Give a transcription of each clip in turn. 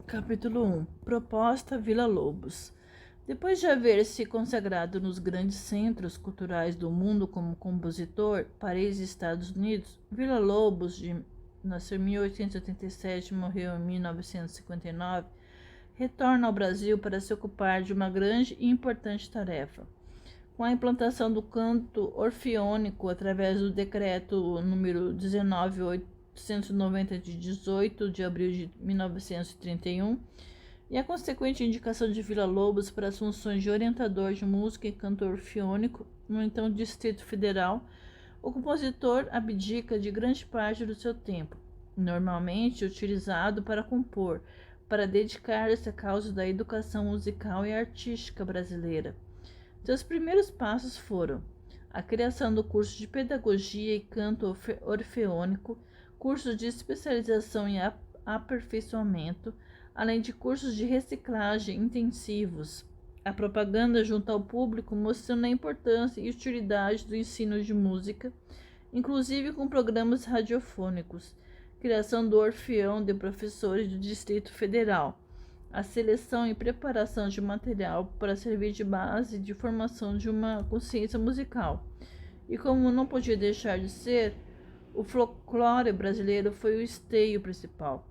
Capítulo 1. Proposta Vila Lobos. Depois de haver se consagrado nos grandes centros culturais do mundo como compositor, Paris e Estados Unidos, Vila Lobos, nasceu em 1887 e morreu em 1959, retorna ao Brasil para se ocupar de uma grande e importante tarefa. Com a implantação do canto orfeônico através do decreto número 19.890 de 18 de abril de 1931 e a consequente indicação de Vila Lobos para as funções de orientador de música e cantor orfeônico no então Distrito Federal, o compositor abdica de grande parte do seu tempo, normalmente utilizado para compor, para dedicar-se à causa da educação musical e artística brasileira. Seus primeiros passos foram a criação do curso de Pedagogia e Canto Orfeônico, cursos de especialização e aperfeiçoamento, além de cursos de reciclagem intensivos, a propaganda junto ao público mostrando a importância e utilidade do ensino de música, inclusive com programas radiofônicos, criação do Orfeão de Professores do Distrito Federal, a seleção e preparação de material para servir de base de formação de uma consciência musical. E como não podia deixar de ser, o folclore brasileiro foi o esteio principal,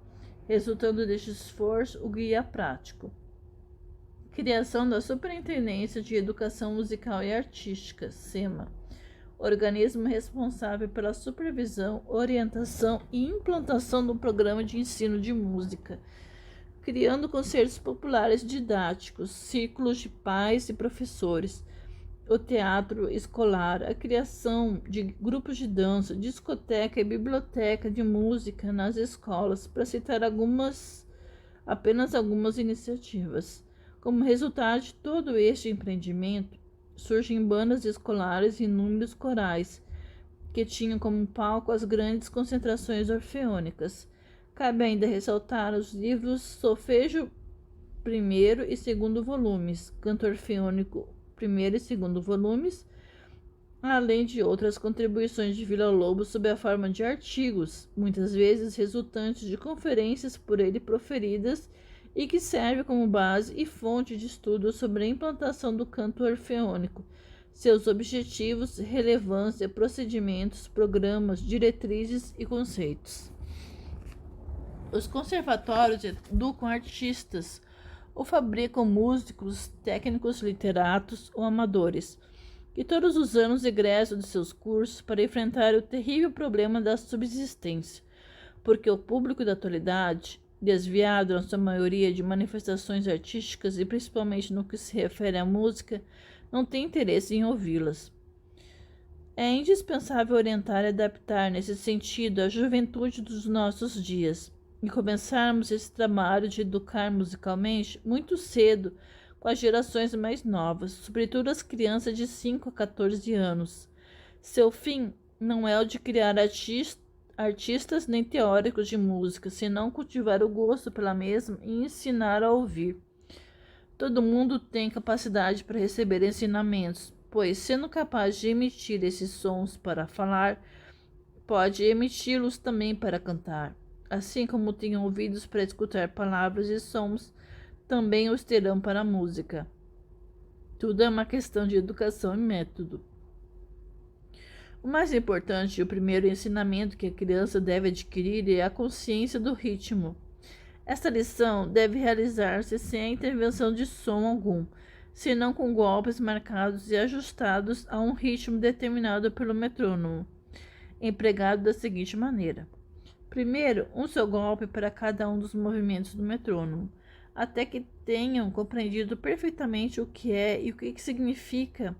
resultando deste esforço o guia prático. Criação da Superintendência de Educação Musical e Artística, SEMA, organismo responsável pela supervisão, orientação e implantação do programa de ensino de música, criando concertos populares didáticos, círculos de pais e professores, o teatro escolar, a criação de grupos de dança, discoteca e biblioteca de música nas escolas, para citar apenas algumas iniciativas. Como resultado de todo este empreendimento, surgem bandas escolares e inúmeros corais, que tinham como palco as grandes concentrações orfeônicas. Cabe ainda ressaltar os livros Solfejo primeiro e segundo volumes, Canto Orfeônico primeiro e segundo volumes, além de outras contribuições de Vila Lobos sob a forma de artigos, muitas vezes resultantes de conferências por ele proferidas e que serve como base e fonte de estudo sobre a implantação do canto orfeônico, seus objetivos, relevância, procedimentos, programas, diretrizes e conceitos. Os conservatórios educam artistas ou fabricam músicos, técnicos, literatos ou amadores, que todos os anos egressam de seus cursos para enfrentar o terrível problema da subsistência, porque o público da atualidade, desviado na sua maioria de manifestações artísticas e principalmente no que se refere à música, não tem interesse em ouvi-las. É indispensável orientar e adaptar nesse sentido a juventude dos nossos dias, e começarmos esse trabalho de educar musicalmente muito cedo com as gerações mais novas, sobretudo as crianças de 5 a 14 anos. Seu fim não é o de criar artistas nem teóricos de música, senão cultivar o gosto pela mesma e ensinar a ouvir. Todo mundo tem capacidade para receber ensinamentos, pois, sendo capaz de emitir esses sons para falar, pode emiti-los também para cantar. Assim como tem ouvidos para escutar palavras e sons, também os terão para a música. Tudo é uma questão de educação e método. O mais importante e o primeiro ensinamento que a criança deve adquirir é a consciência do ritmo. Esta lição deve realizar-se sem a intervenção de som algum, senão com golpes marcados e ajustados a um ritmo determinado pelo metrônomo, empregado da seguinte maneira. Primeiro, um só golpe para cada um dos movimentos do metrônomo, até que tenham compreendido perfeitamente o que é e o que significa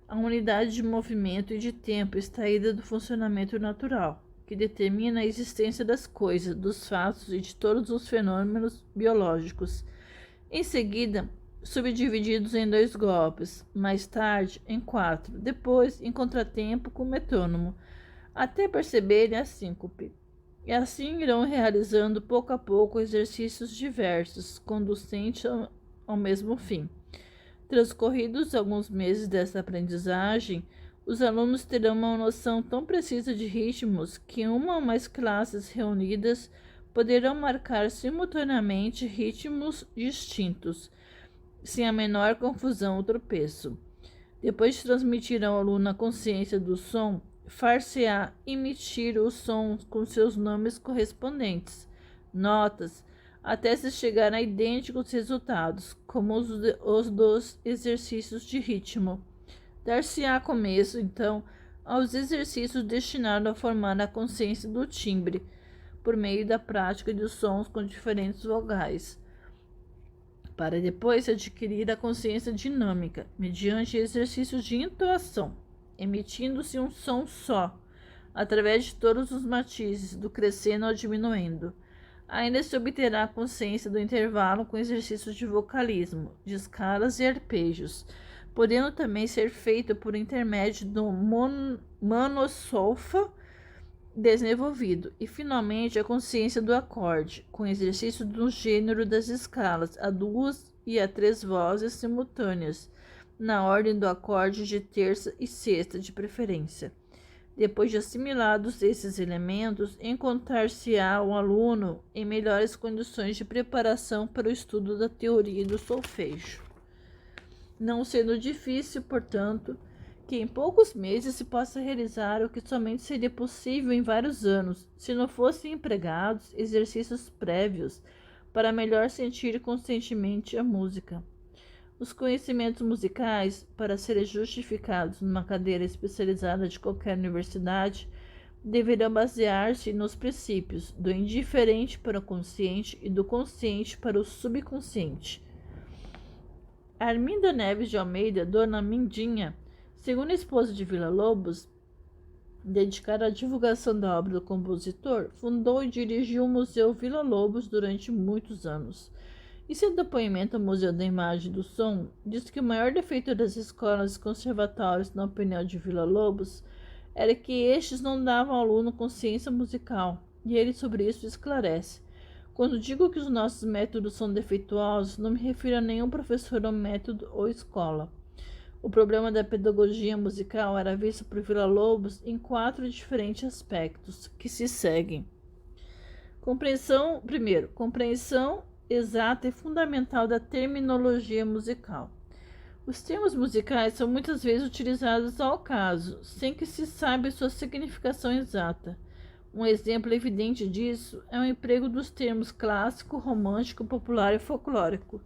a unidade de movimento e de tempo extraída do funcionamento natural, que determina a existência das coisas, dos fatos e de todos os fenômenos biológicos. Em seguida, subdivididos em 2 golpes, mais tarde em 4, depois em contratempo com o metrônomo, até perceberem a síncope. E assim irão realizando pouco a pouco exercícios diversos, conducentes ao mesmo fim. Transcorridos alguns meses dessa aprendizagem, os alunos terão uma noção tão precisa de ritmos que uma ou mais classes reunidas poderão marcar simultaneamente ritmos distintos, sem a menor confusão ou tropeço. Depois de transmitir ao aluno a consciência do som, far-se-á emitir os sons com seus nomes correspondentes, notas, até se chegar a idênticos resultados, como os dos exercícios de ritmo. Dar-se-á começo, então, aos exercícios destinados a formar a consciência do timbre, por meio da prática de sons com diferentes vogais, para depois se adquirir a consciência dinâmica, mediante exercícios de entoação, emitindo-se um som só, através de todos os matizes, do crescendo ao diminuendo. Ainda se obterá a consciência do intervalo com exercícios de vocalismo, de escalas e arpejos, podendo também ser feito por intermédio do monossolfa desenvolvido, e finalmente a consciência do acorde, com exercício do gênero das escalas a 2 e a 3 vozes simultâneas, na ordem do acorde de terça e sexta de preferência. Depois de assimilados esses elementos, encontrar-se-á o aluno em melhores condições de preparação para o estudo da teoria do solfejo. Não sendo difícil, portanto, que em poucos meses se possa realizar o que somente seria possível em vários anos, se não fossem empregados exercícios prévios para melhor sentir conscientemente a música. Os conhecimentos musicais, para serem justificados numa cadeira especializada de qualquer universidade, deverão basear-se nos princípios do indiferente para o consciente e do consciente para o subconsciente. Arminda Neves de Almeida, Dona Mindinha, segunda esposa de Villa-Lobos, dedicada à divulgação da obra do compositor, fundou e dirigiu o Museu Villa-Lobos durante muitos anos. Em seu depoimento ao Museu da Imagem e do Som, diz que o maior defeito das escolas e conservatórios, na opinião de Villa-Lobos, era que estes não davam ao aluno consciência musical, e ele sobre isso esclarece. Quando digo que os nossos métodos são defeituosos, não me refiro a nenhum professor ou método ou escola. O problema da pedagogia musical era visto por Villa-Lobos em 4 diferentes aspectos que se seguem. Primeiro, compreensão exata e fundamental da terminologia musical. Os termos musicais são muitas vezes utilizados ao caso, sem que se saiba sua significação exata. Um exemplo evidente disso é o emprego dos termos clássico, romântico, popular e folclórico,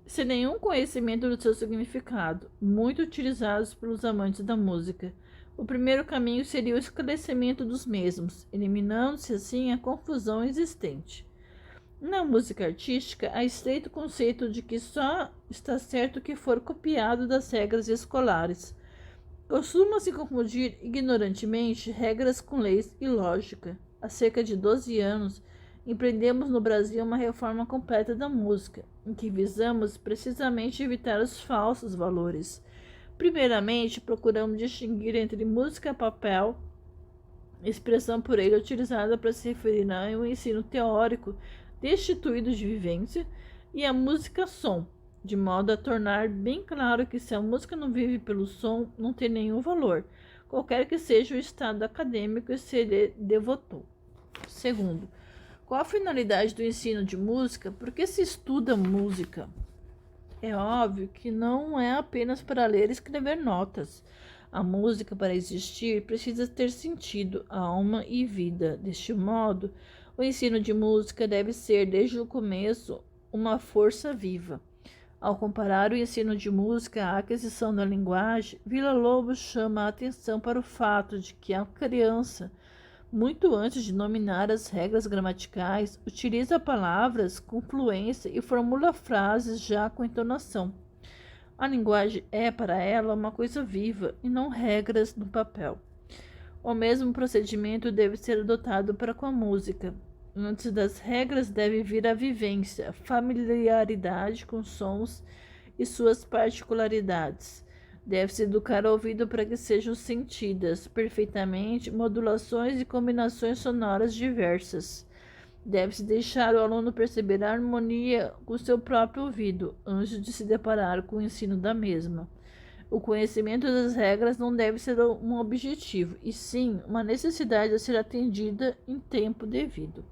sem nenhum conhecimento do seu significado, muito utilizados pelos amantes da música. O primeiro caminho seria o esclarecimento dos mesmos, eliminando-se assim a confusão existente. Na música artística, há estreito conceito de que só está certo o que for copiado das regras escolares. Costuma-se confundir ignorantemente regras com leis e lógica. Há cerca de 12 anos, empreendemos no Brasil uma reforma completa da música, em que visamos precisamente evitar os falsos valores. Primeiramente, procuramos distinguir entre música papel, expressão por ele utilizada para se referir ao ensino teórico destituído de vivência, e a música som, de modo a tornar bem claro que se a música não vive pelo som, não tem nenhum valor, qualquer que seja o estado acadêmico e se ele devotou. Segundo, qual a finalidade do ensino de música? Por que se estuda música? É óbvio que não é apenas para ler e escrever notas. A música, para existir, precisa ter sentido, alma e vida. Deste modo, o ensino de música deve ser, desde o começo, uma força viva. Ao comparar o ensino de música à aquisição da linguagem, Villa-Lobos chama a atenção para o fato de que a criança, muito antes de dominar as regras gramaticais, utiliza palavras com fluência e formula frases já com entonação. A linguagem é, para ela, uma coisa viva e não regras no papel. O mesmo procedimento deve ser adotado para com a música. Antes das regras deve vir a vivência, a familiaridade com sons e suas particularidades. Deve-se educar o ouvido para que sejam sentidas perfeitamente modulações e combinações sonoras diversas. Deve-se deixar o aluno perceber a harmonia com seu próprio ouvido, antes de se deparar com o ensino da mesma. O conhecimento das regras não deve ser um objetivo, e sim uma necessidade a ser atendida em tempo devido.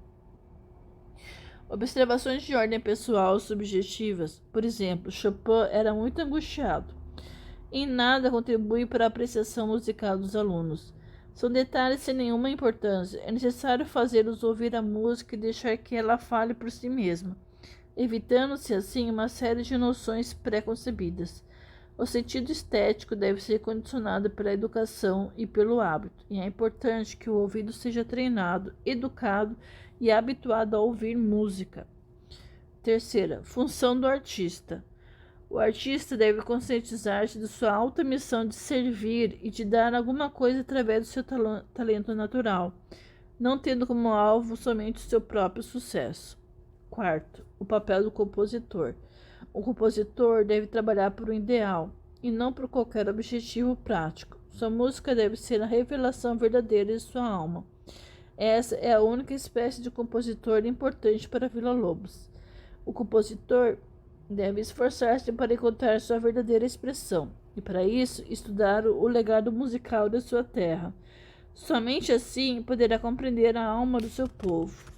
Observações de ordem pessoal subjetivas. Por exemplo, Chopin era muito angustiado. Em nada contribui para a apreciação musical dos alunos. São detalhes sem nenhuma importância. É necessário fazê-los ouvir a música e deixar que ela fale por si mesma, evitando-se assim uma série de noções pré-concebidas. O sentido estético deve ser condicionado pela educação e pelo hábito, e é importante que o ouvido seja treinado, educado e habituado a ouvir música. Terceira, função do artista. O artista deve conscientizar-se de sua alta missão de servir e de dar alguma coisa através do seu talento natural, não tendo como alvo somente o seu próprio sucesso. Quarto, o papel do compositor. O compositor deve trabalhar por um ideal e não por qualquer objetivo prático. Sua música deve ser a revelação verdadeira de sua alma. Essa é a única espécie de compositor importante para Villa-Lobos. O compositor deve esforçar-se para encontrar sua verdadeira expressão e, para isso, estudar o legado musical da sua terra. Somente assim poderá compreender a alma do seu povo.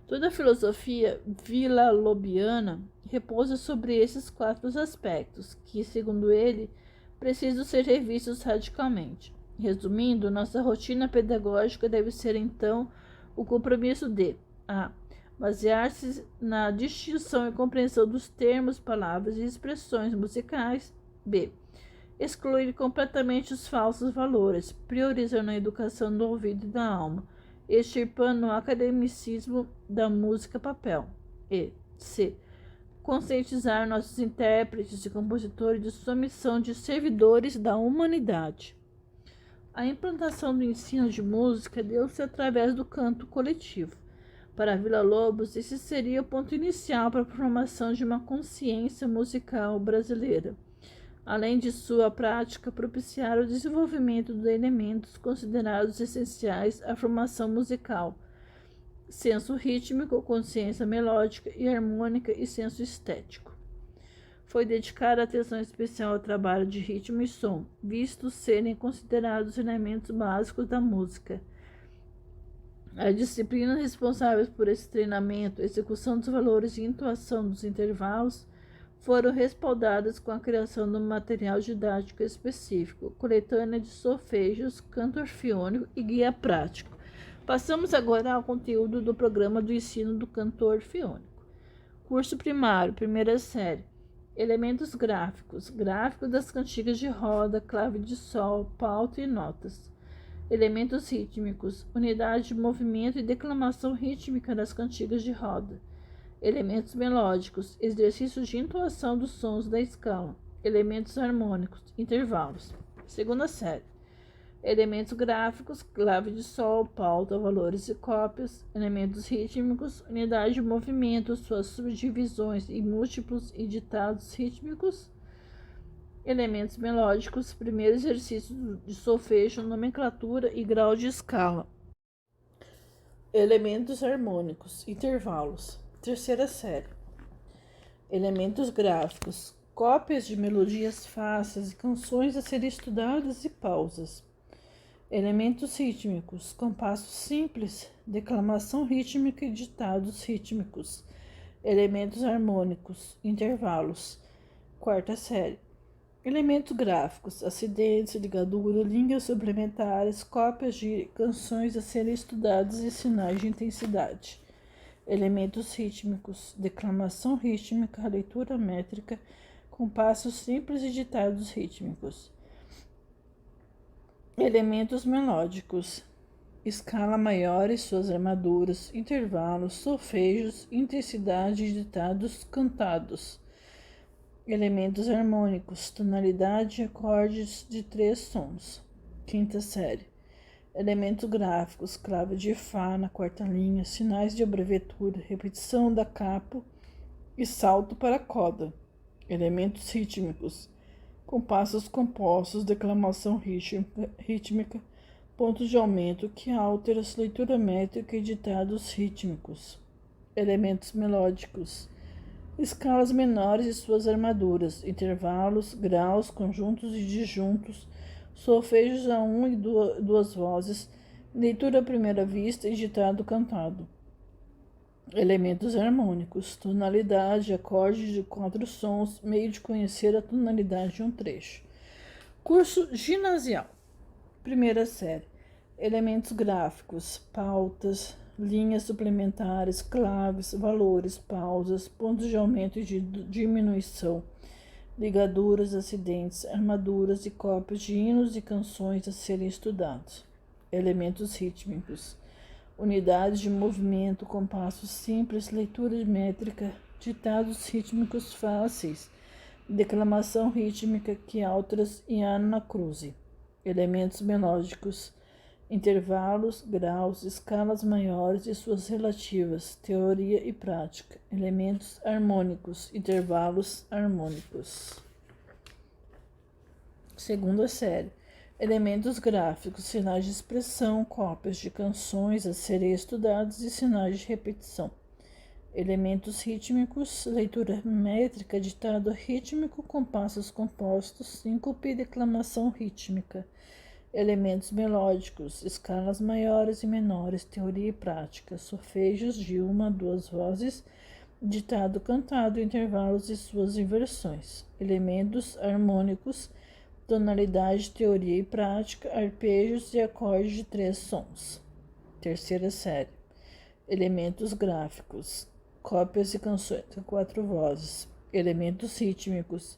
Toda a filosofia villa-lobiana repousa sobre esses quatro aspectos, que, segundo ele, precisam ser revistos radicalmente. Resumindo, nossa rotina pedagógica deve ser, então, o compromisso de a. Basear-se na distinção e compreensão dos termos, palavras e expressões musicais. B. Excluir completamente os falsos valores, priorizando a educação do ouvido e da alma, extirpando o academicismo da música papel. E C. Conscientizar nossos intérpretes e compositores de sua missão de servidores da humanidade. A implantação do ensino de música deu-se através do canto coletivo. Para Villa-Lobos, esse seria o ponto inicial para a formação de uma consciência musical brasileira, além de sua prática propiciar o desenvolvimento de elementos considerados essenciais à formação musical: senso rítmico, consciência melódica e harmônica e senso estético. Foi dedicada atenção especial ao trabalho de ritmo e som, vistos serem considerados elementos básicos da música. As disciplinas responsáveis por esse treinamento, execução dos valores e intuação dos intervalos foram respaldadas com a criação de um material didático específico, coletânea de solfejos, canto orfeônico e guia prático. Passamos agora ao conteúdo do programa do ensino do canto orfeônico. Curso primário, primeira série. Elementos gráficos. Gráfico das cantigas de roda, clave de sol, pauta e notas. Elementos rítmicos. Unidade de movimento e declamação rítmica das cantigas de roda. Elementos melódicos, exercícios de entoação dos sons da escala. Elementos harmônicos, intervalos. Segunda série. Elementos gráficos, clave de sol, pauta, valores e cópias. Elementos rítmicos, unidade de movimento, suas subdivisões e múltiplos e ditados rítmicos. Elementos melódicos, primeiro exercício de solfejo, nomenclatura e grau de escala. Elementos harmônicos, intervalos. Terceira série. Elementos gráficos, cópias de melodias fáceis e canções a serem estudadas e pausas. Elementos rítmicos, compassos simples, declamação rítmica e ditados rítmicos. Elementos harmônicos, intervalos. Quarta série. Elementos gráficos, acidentes, ligadura, linhas suplementares, cópias de canções a serem estudadas e sinais de intensidade. Elementos rítmicos, declamação rítmica, leitura métrica, compassos simples e ditados rítmicos. Elementos melódicos, escala maior e suas armaduras, intervalos, solfejos, intensidade e ditados cantados. Elementos harmônicos, tonalidade e acordes de 3 sons. Quinta série. Elementos gráficos, clave de Fá na quarta linha, sinais de abreviatura, repetição da capo e salto para a coda. Elementos rítmicos, compassos compostos, declamação rítmica, pontos de aumento, que alteras, leitura métrica e ditados rítmicos. Elementos melódicos, escalas menores e suas armaduras, intervalos, graus, conjuntos e disjuntos, solfejos a 1 e 2 vozes, leitura à primeira vista e ditado cantado. Elementos harmônicos, tonalidade, acorde de 4 sons, meio de conhecer a tonalidade de um trecho. Curso ginasial. Primeira série. Elementos gráficos, pautas, linhas suplementares, claves, valores, pausas, pontos de aumento e de diminuição, ligaduras, acidentes, armaduras e cópias de hinos e canções a serem estudados. Elementos rítmicos. Unidades de movimento, compassos simples, leitura métrica, ditados rítmicos fáceis, declamação rítmica, quialtras e anacruse. Elementos melódicos, intervalos, graus, escalas maiores e suas relativas, teoria e prática. Elementos harmônicos, intervalos harmônicos. Segunda série. Elementos gráficos, sinais de expressão, cópias de canções a serem estudados e sinais de repetição. Elementos rítmicos, leitura métrica, ditado rítmico, compassos compostos, síncope e declamação rítmica. Elementos melódicos, escalas maiores e menores, teoria e prática, solfejos de 1 a 2 vozes, ditado cantado, intervalos e suas inversões. Elementos harmônicos, tonalidade, teoria e prática, arpejos e acordes de 3 sons. Terceira série. Elementos gráficos, cópias e canções a 4 vozes. Elementos rítmicos,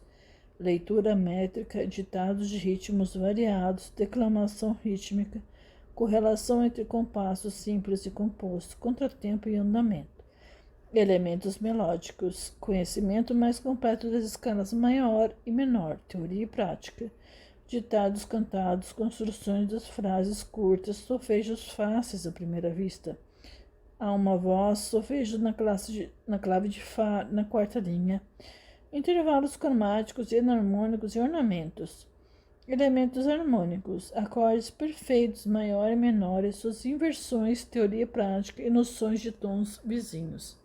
leitura métrica, ditados de ritmos variados, declamação rítmica, correlação entre compassos simples e composto, contratempo e andamento. Elementos melódicos, conhecimento mais completo das escalas maior e menor, teoria e prática, ditados cantados, construções das frases curtas, solfejos fáceis à primeira vista. Há uma voz, solfejo na clave de Fá, na quarta linha. Intervalos cromáticos e enarmônicos e ornamentos. Elementos harmônicos, acordes perfeitos, maior e menor, e suas inversões, teoria prática e noções de tons vizinhos.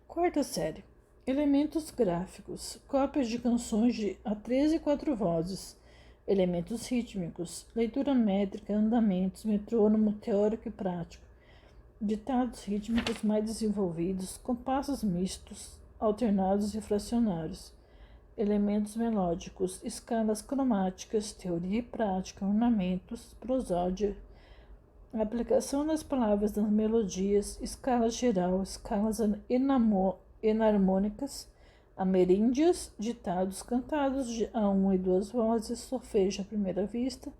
Quarta série. Elementos gráficos, cópias de canções de a 3 e 4 vozes. Elementos rítmicos, leitura métrica, andamentos, metrônomo, teórico e prático. Ditados rítmicos mais desenvolvidos, compassos mistos, alternados e fracionários. Elementos melódicos, escalas cromáticas, teoria e prática, ornamentos, prosódia, aplicação das palavras nas melodias, escala geral, escalas enarmônicas, ameríndias, ditados cantados a 1 e 2 vozes, solfejo à primeira vista,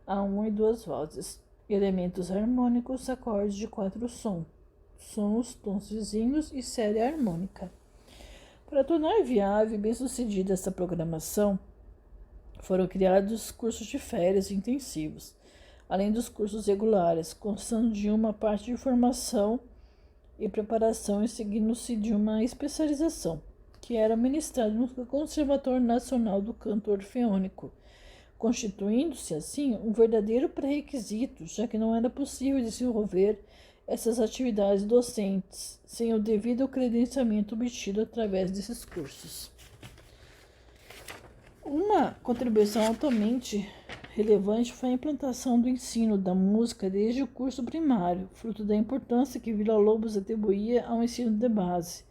a 1 e 2 vozes. Elementos harmônicos, acordes de 4 sons, tons vizinhos e série harmônica. Para tornar viável e bem-sucedida essa programação, foram criados cursos de férias intensivos, além dos cursos regulares, constando de uma parte de formação e preparação e seguindo-se de uma especialização, que era ministrada no Conservatório Nacional do Canto Orfeônico, constituindo-se, assim, um verdadeiro pré-requisito, já que não era possível desenvolver essas atividades docentes sem o devido credenciamento obtido através desses cursos. Uma contribuição altamente relevante foi a implantação do ensino da música desde o curso primário, fruto da importância que Villa-Lobos atribuía ao ensino de base,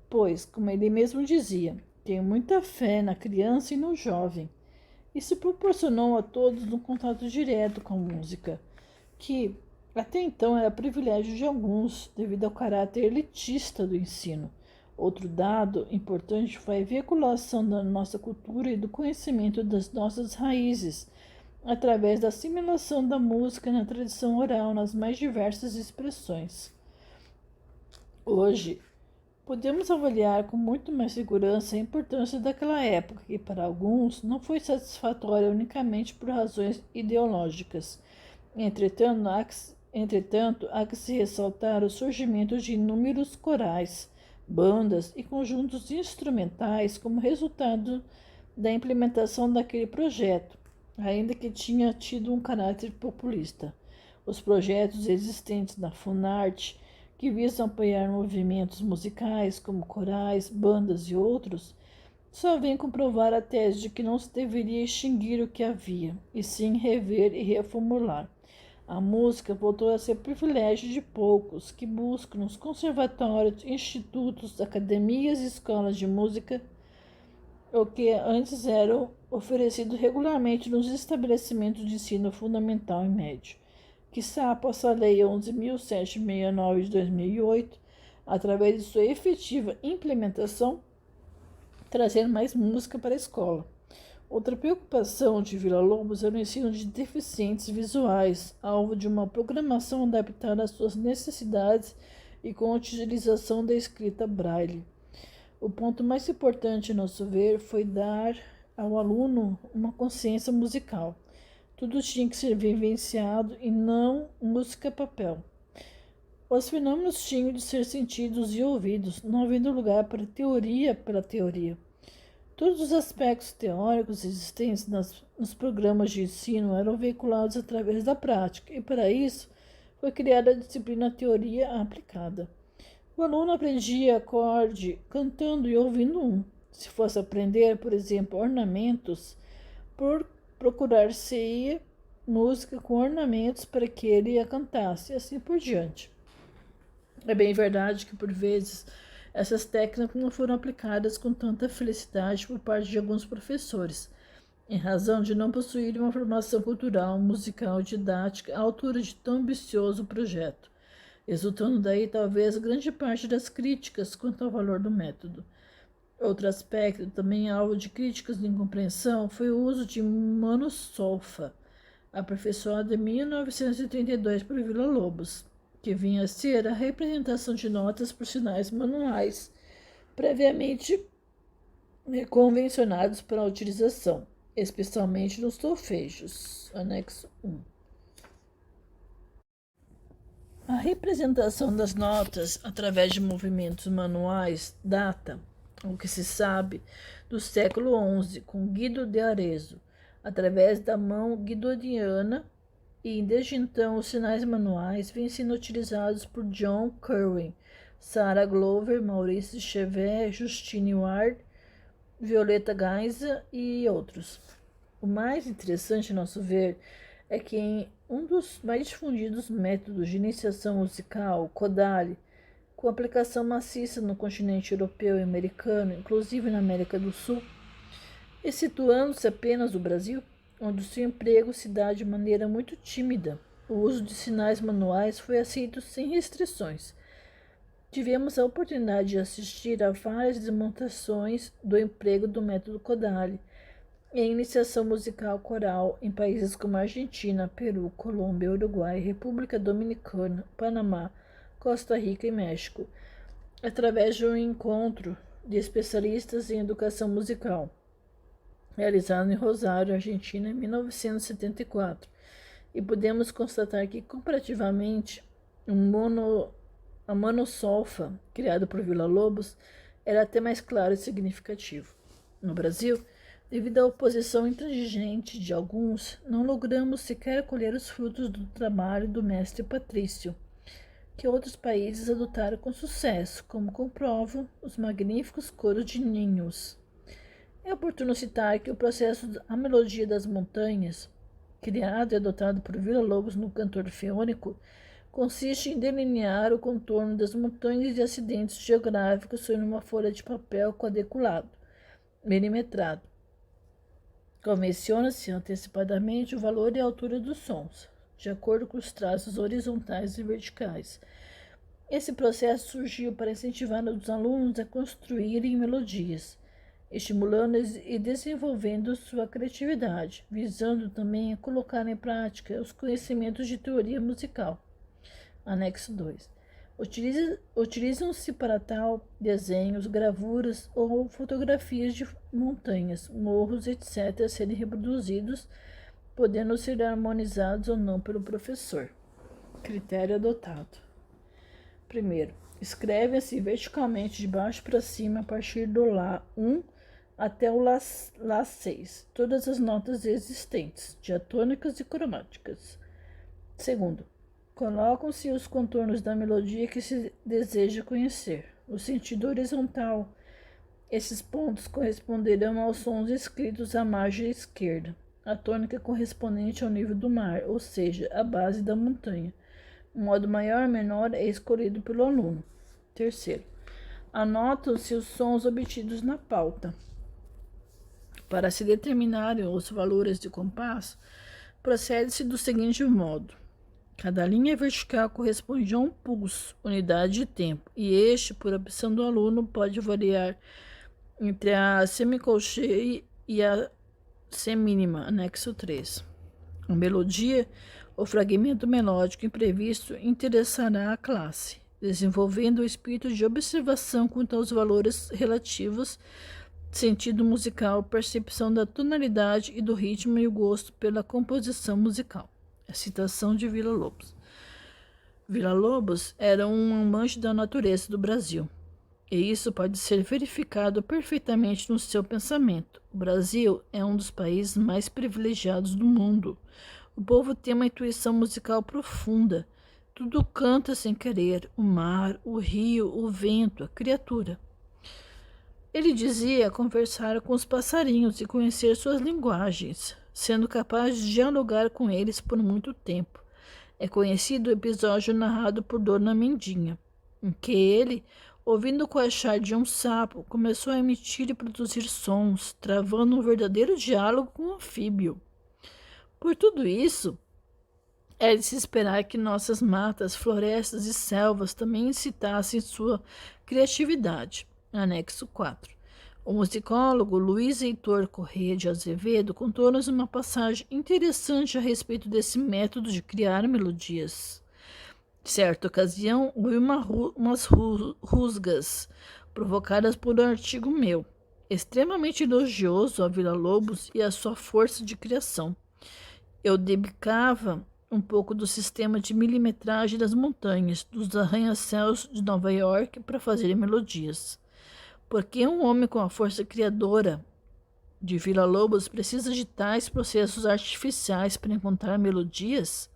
pois, como ele mesmo dizia, tenho muita fé na criança e no jovem. Isso proporcionou a todos um contato direto com a música, que até então era privilégio de alguns, devido ao caráter elitista do ensino. Outro dado importante foi a veiculação da nossa cultura e do conhecimento das nossas raízes, através da assimilação da música na tradição oral, nas mais diversas expressões. Hoje, podemos avaliar com muito mais segurança a importância daquela época, que para alguns não foi satisfatória unicamente por razões ideológicas. Entretanto, há que se ressaltar o surgimento de inúmeros corais, bandas e conjuntos instrumentais como resultado da implementação daquele projeto, ainda que tinha tido um caráter populista. Os projetos existentes na Funarte, que visam apoiar movimentos musicais como corais, bandas e outros, só vêm comprovar a tese de que não se deveria extinguir o que havia, e sim rever e reformular. A música voltou a ser privilégio de poucos que buscam nos conservatórios, institutos, academias e escolas de música o que antes era oferecido regularmente nos estabelecimentos de ensino fundamental e médio. Quiçá após a Lei 11.769 de 2008, através de sua efetiva implementação, trazer mais música para a escola. Outra preocupação de Villa-Lobos era o ensino de deficientes visuais, alvo de uma programação adaptada às suas necessidades e com a utilização da escrita braille. O ponto mais importante, a nosso ver, foi dar ao aluno uma consciência musical. Tudo tinha que ser vivenciado e não música-papel. Os fenômenos tinham de ser sentidos e ouvidos, não havendo lugar para teoria pela teoria. Todos os aspectos teóricos existentes nos programas de ensino eram veiculados através da prática, e para isso foi criada a disciplina Teoria Aplicada. O aluno aprendia acorde cantando e ouvindo um. Se fosse aprender, por exemplo, ornamentos, procurar-se-ia música com ornamentos para que ele a cantasse, e assim por diante. É bem verdade que, por vezes, essas técnicas não foram aplicadas com tanta felicidade por parte de alguns professores, em razão de não possuírem uma formação cultural, musical e didática à altura de tão ambicioso projeto, resultando daí talvez grande parte das críticas quanto ao valor do método. Outro aspecto, também alvo de críticas de incompreensão, foi o uso de Mano Solfa, aperfeiçoado em 1932 por Villa-Lobos, que vinha a ser a representação de notas por sinais manuais, previamente convencionados para a utilização, especialmente nos solfejos. Anexo 1. A representação das notas através de movimentos manuais data, o que se sabe, do século XI, com Guido de Arezzo, através da mão guidoniana, e desde então os sinais manuais vêm sendo utilizados por John Kerwin, Sarah Glover, Maurice Chevet, Justine Ward, Violeta Gaisa e outros. O mais interessante, a nosso ver, é que em um dos mais difundidos métodos de iniciação musical, o Kodali, com aplicação maciça no continente europeu e americano, inclusive na América do Sul, e situando-se apenas no Brasil, onde o seu emprego se dá de maneira muito tímida, o uso de sinais manuais foi aceito sem restrições. Tivemos a oportunidade de assistir a várias demonstrações do emprego do método Kodali em iniciação musical coral em países como Argentina, Peru, Colômbia, Uruguai, República Dominicana, Panamá, Costa Rica e México, através de um encontro de especialistas em educação musical, realizado em Rosário, Argentina, em 1974, e podemos constatar que, comparativamente, a monossolfa, criada por Villa-Lobos, era até mais claro e significativo. No Brasil, devido à oposição intransigente de alguns, não logramos sequer colher os frutos do trabalho do mestre Patrício, que outros países adotaram com sucesso, como comprovam os magníficos coros de ninhos. É oportuno citar que o processo A Melodia das Montanhas, criado e adotado por Villa-Lobos no cantor fiônico, consiste em delinear o contorno das montanhas e acidentes geográficos sobre uma folha de papel quadriculado, milimetrado. Convenciona-se antecipadamente o valor e a altura dos sons, de acordo com os traços horizontais e verticais. Esse processo surgiu para incentivar os alunos a construírem melodias, estimulando e desenvolvendo sua criatividade, visando também a colocar em prática os conhecimentos de teoria musical. Anexo 2. Utilizam-se para tal desenhos, gravuras ou fotografias de montanhas, morros, etc., a serem reproduzidos, podendo ser harmonizados ou não pelo professor. Critério adotado. Primeiro, escreve-se verticalmente de baixo para cima a partir do Lá 1 até o Lá 6, todas as notas existentes, diatônicas e cromáticas. Segundo, colocam-se os contornos da melodia que se deseja conhecer. No sentido horizontal, esses pontos corresponderão aos sons escritos à margem esquerda. a tônica correspondente ao nível do mar, ou seja, a base da montanha. O modo maior ou menor é escolhido pelo aluno. Terceiro, anotam-se os sons obtidos na pauta. Para se determinarem os valores de compasso, procede-se do seguinte modo. Cada linha vertical corresponde a um pulso, unidade de tempo, e este, por opção do aluno, pode variar entre a semicolcheia e a semínima, anexo 3. A melodia ou fragmento melódico imprevisto interessará a classe, desenvolvendo o espírito de observação quanto aos valores relativos, sentido musical, percepção da tonalidade e do ritmo e o gosto pela composição musical. A citação de Villa-Lobos. Villa-Lobos era um amante da natureza do Brasil, e isso pode ser verificado perfeitamente no seu pensamento. O Brasil é um dos países mais privilegiados do mundo. O povo tem uma intuição musical profunda. Tudo canta sem querer, o mar, o rio, o vento, a criatura. Ele dizia conversar com os passarinhos e conhecer suas linguagens, sendo capaz de dialogar com eles por muito tempo. É conhecido o episódio narrado por Dona Mendinha, em que ele, ouvindo o coachar de um sapo, começou a emitir e produzir sons, travando um verdadeiro diálogo com um anfíbio. Por tudo isso, é de se esperar que nossas matas, florestas e selvas também incitassem sua criatividade. Anexo 4. O musicólogo Luiz Heitor Corrêa de Azevedo contou-nos uma passagem interessante a respeito desse método de criar melodias. Certa ocasião, houve umas rusgas provocadas por um artigo meu, extremamente elogioso a Villa-Lobos e a sua força de criação. Eu debicava um pouco do sistema de milimetragem das montanhas, dos arranha-céus de Nova York para fazer melodias. Porque um homem com a força criadora de Villa-Lobos precisa de tais processos artificiais para encontrar melodias?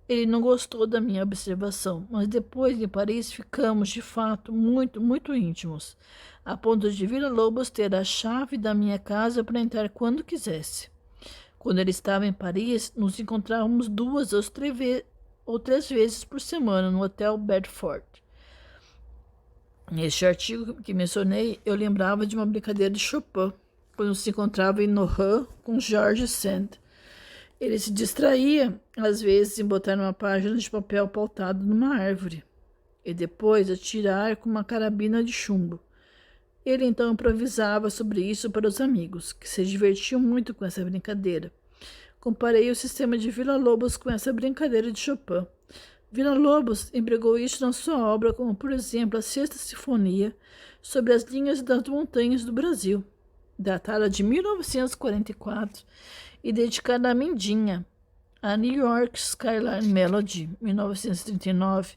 Ele não gostou da minha observação, mas depois de Paris ficamos, de fato, muito íntimos, a ponto de Villa-Lobos ter a chave da minha casa para entrar quando quisesse. Quando ele estava em Paris, nos encontrávamos 2 ou 3 vezes por semana no Hotel Bedford. Neste artigo que mencionei, eu lembrava de uma brincadeira de Chopin, quando se encontrava em Nohant com George Sand. Ele se distraía, às vezes, em botar uma página de papel pautado numa árvore, e depois atirar com uma carabina de chumbo. Ele então improvisava sobre isso para os amigos, que se divertiam muito com essa brincadeira. Comparei o sistema de Villa-Lobos com essa brincadeira de Chopin. Villa-Lobos empregou isso na sua obra, como, por exemplo, a Sexta Sinfonia sobre as linhas das montanhas do Brasil, datada de 1944 e dedicada a Mendinha, a New York Skyline Melody, 1939,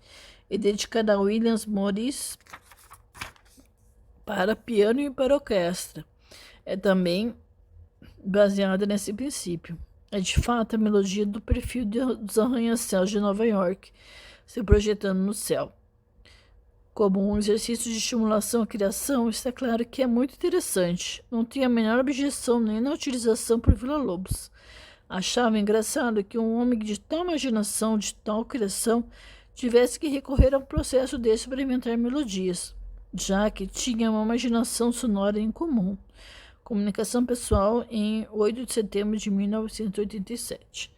e dedicada a Williams Morris para piano e para orquestra. É também baseada nesse princípio. É de fato a melodia do perfil dos arranha-céus de Nova York se projetando no céu. Como um exercício de estimulação à criação, está claro que é muito interessante. Não tenho a menor objeção nem na utilização por Villa-Lobos. Achava engraçado que um homem de tal imaginação, de tal criação, tivesse que recorrer a um processo desse para inventar melodias, já que tinha uma imaginação sonora em comum. Comunicação Pessoal, em 8 de setembro de 1987.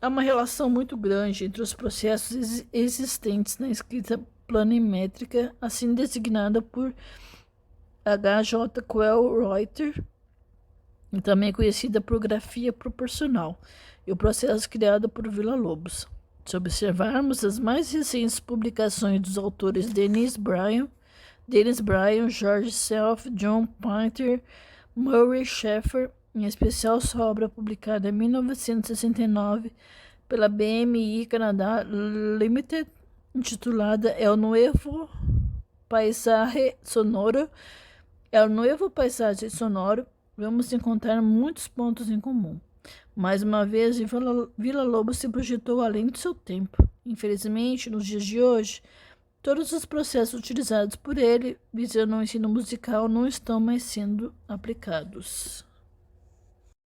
Há uma relação muito grande entre os processos existentes na escrita planimétrica, assim designada por H.J. Quell-Reuter, e também conhecida por grafia proporcional, e o processo criado por Villa-Lobos. Se observarmos as mais recentes publicações dos autores Dennis Bryan, George Self, John Painter, Murray Schafer, em especial sua obra publicada em 1969 pela BMI Canada Limited, intitulada El Nuevo Paisaje Sonoro, vamos encontrar muitos pontos em comum. Mais uma vez, Villa-Lobos se projetou além do seu tempo. Infelizmente, nos dias de hoje, todos os processos utilizados por ele, visando o ensino musical, não estão mais sendo aplicados.